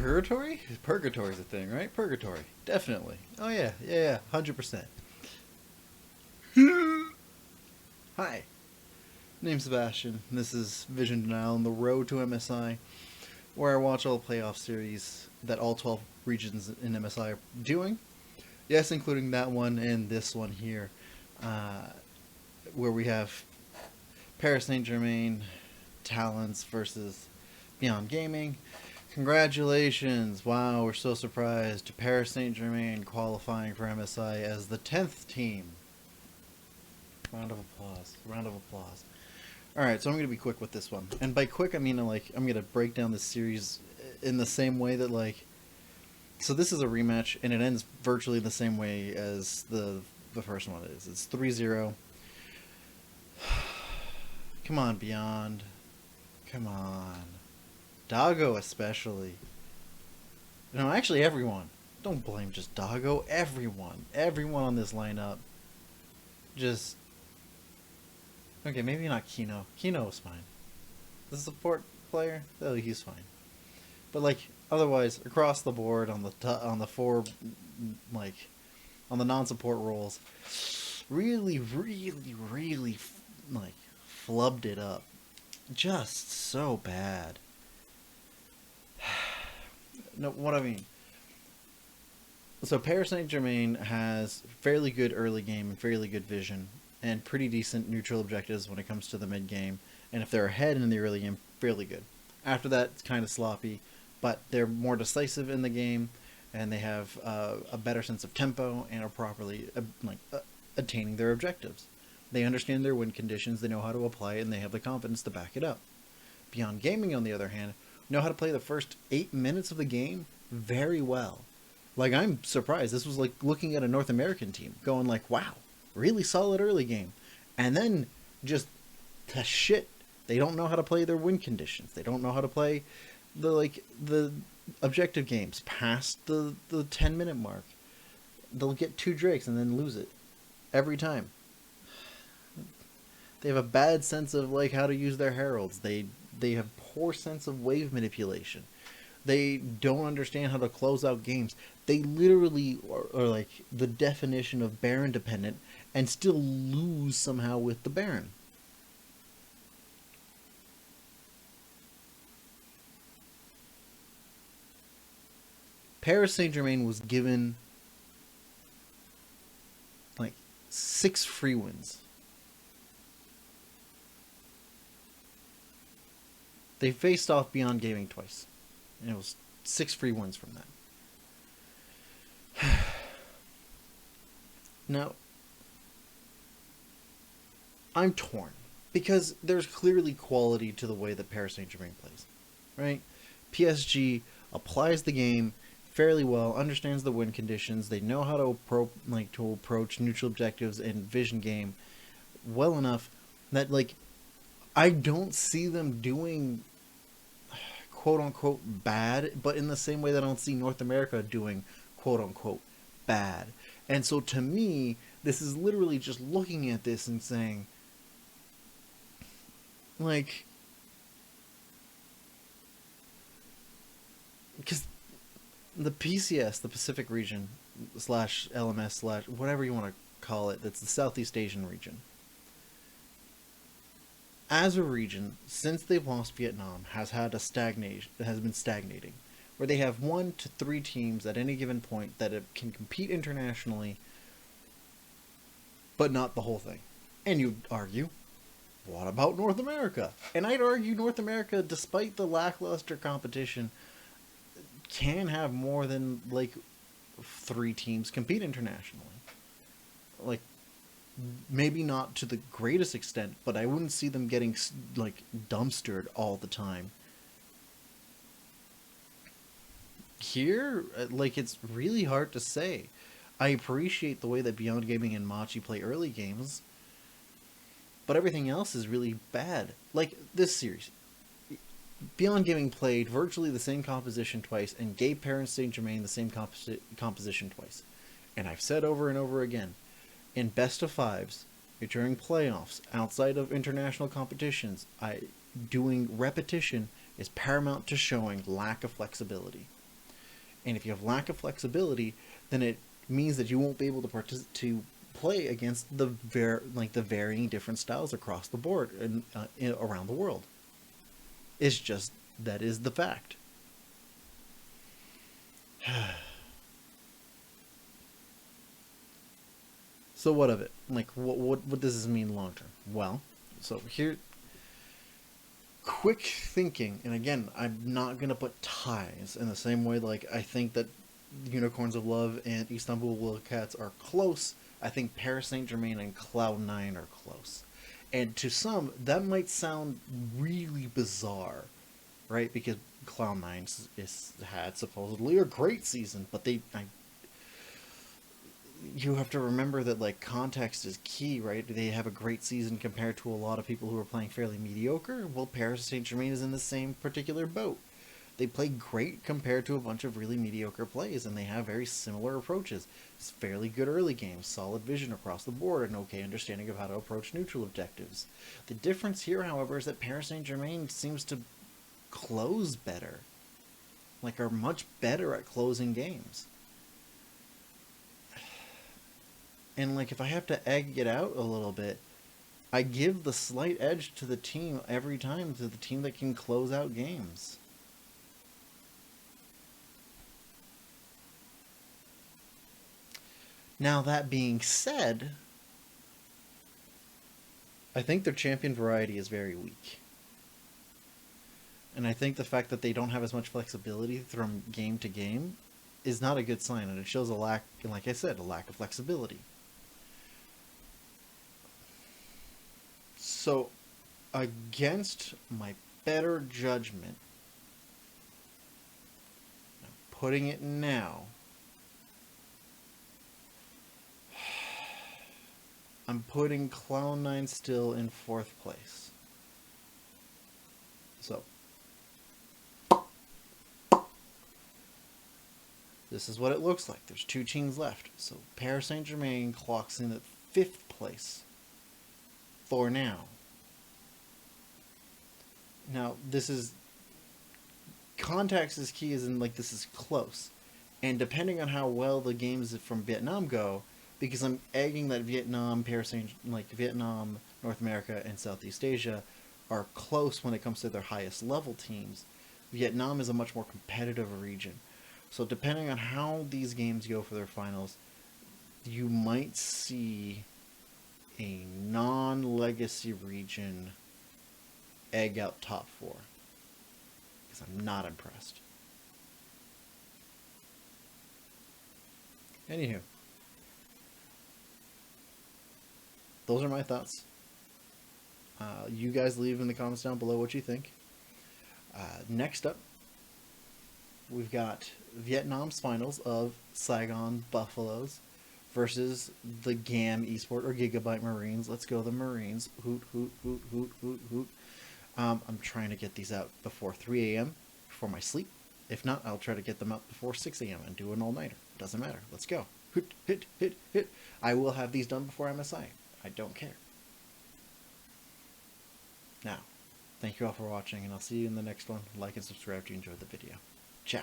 Purgatory? Purgatory's a thing, right? Purgatory. Definitely. Oh yeah, yeah, 100%. Hi. Name's Sebastian. This is Vision Denial on the road to MSI, where I watch all the playoff series that all 12 regions in MSI are doing. Yes, including that one and this one here, where we have Paris Saint-Germain Talents versus Beyond Gaming. Congratulations! Wow, we're so surprised. Paris Saint-Germain qualifying for MSI as the 10th team. Round of applause. Round of applause. Alright, so I'm going to be quick with this one. And by quick, I mean, I'm going to break down this series in the same way that, so this is a rematch, and it ends virtually the same way as the first one is. It's 3-0. Come on, Beyond. Come on. Doggo especially. No, actually everyone. Don't blame just Doggo. Everyone. Everyone on this lineup. Just... Okay, maybe not Kino. Kino is fine. The support player? Oh, he's fine. But, otherwise, across the board on the four, on the non-support roles, really, flubbed it up. Just so bad. No, what I mean. So Paris Saint-Germain has fairly good early game and fairly good vision, and pretty decent neutral objectives when it comes to the mid game. And if they're ahead in the early game, fairly good. After that, it's kind of sloppy, but they're more decisive in the game, and they have a better sense of tempo and are properly attaining their objectives. They understand their win conditions, they know how to apply it, and they have the confidence to back it up. Beyond Gaming, on the other hand, know how to play the first 8 minutes of the game very well. I'm surprised. This was like looking at a North American team, going wow, really solid early game. And then just to shit. They don't know how to play their win conditions. They don't know how to play the objective games past the 10-minute mark. They'll get 2 drakes and then lose it every time. They have a bad sense of how to use their heralds. They have poor sense of wave manipulation. They don't understand how to close out games. They literally are the definition of Baron dependent and still lose somehow with the Baron. Paris Saint-Germain was given 6 free wins. They faced off Beyond Gaming twice, and it was 6 free wins from that. Now, I'm torn, because there's clearly quality to the way that Paris Saint-Germain plays, right? PSG applies the game fairly well, understands the win conditions, they know how to approach neutral objectives and vision game well enough that I don't see them doing quote-unquote bad, but in the same way that I don't see North America doing quote-unquote bad. And so to me, this is literally just looking at this and saying, because the PCS, the Pacific region, / LMS / whatever you want to call it, that's the Southeast Asian region. As a region, since they've lost Vietnam, has been stagnating, where they have 1 to 3 teams at any given point that can compete internationally, but not the whole thing. And you'd argue, what about North America? And I'd argue North America, despite the lackluster competition, can have more than 3 teams compete internationally. Maybe not to the greatest extent, but I wouldn't see them getting dumpstered all the time. Here, it's really hard to say. I appreciate the way that Beyond Gaming and Machi play early games, but everything else is really bad. This series, Beyond Gaming played virtually the same composition twice and gave Paris Saint-Germain the same composition twice. And I've said over and over again, in best of 5s, during playoffs, outside of international competitions, doing repetition is paramount to showing lack of flexibility. And if you have lack of flexibility, then it means that you won't be able to play against the the varying different styles across the board and around the world. It's just that is the fact. So what of it? Like, what does this mean long term? Well, so here, quick thinking, and again, I'm not gonna put ties in the same way. Like, I think that Unicorns of Love and Istanbul Wildcats are close. I think Paris Saint-Germain and Cloud9 are close. And to some, that might sound really bizarre, right? Because Cloud9 had supposedly a great season, but you have to remember that like context is key, right? They have a great season compared to a lot of people who are playing fairly mediocre. Well, Paris Saint-Germain is in the same particular boat. They play great compared to a bunch of really mediocre plays, and they have very similar approaches. It's fairly good early games, solid vision across the board, and okay understanding of how to approach neutral objectives. The difference here, however, is that Paris Saint-Germain seems to close better. Like, are much better at closing games. And, like, if I have to egg it out a little bit, I give the slight edge to the team every time, to the team that can close out games. Now, that being said, I think their champion variety is very weak. And I think the fact that they don't have as much flexibility from game to game is not a good sign, and it shows a lack, like I said, a lack of flexibility. So, against my better judgment, putting it now, I'm putting Cloud9 still in 4th place. So, this is what it looks like. There's 2 teams left. So, Paris Saint-Germain clocks in at 5th place for now. Now, this is... context is key, as in, like, this is close. And depending on how well the games from Vietnam go, because I'm egging that Vietnam, Vietnam, North America, and Southeast Asia are close when it comes to their highest level teams. Vietnam is a much more competitive region. So depending on how these games go for their finals, you might see a non-legacy region egg out top 4. Because I'm not impressed. Anywho. Those are my thoughts. You guys leave in the comments down below what you think. Next up, we've got Vietnam's finals of Saigon Buffaloes versus the GAM Esport or Gigabyte Marines. Let's go the Marines. Hoot, hoot, hoot, hoot, hoot, hoot. I'm trying to get these out before 3 a.m. before my sleep. If not, I'll try to get them out before 6 a.m. and do an all-nighter. Doesn't matter. Let's go. Hoot, hit, hit, hit. I will have these done before MSI. I don't care. Now, thank you all for watching, and I'll see you in the next one. Like and subscribe if you enjoyed the video. Ciao.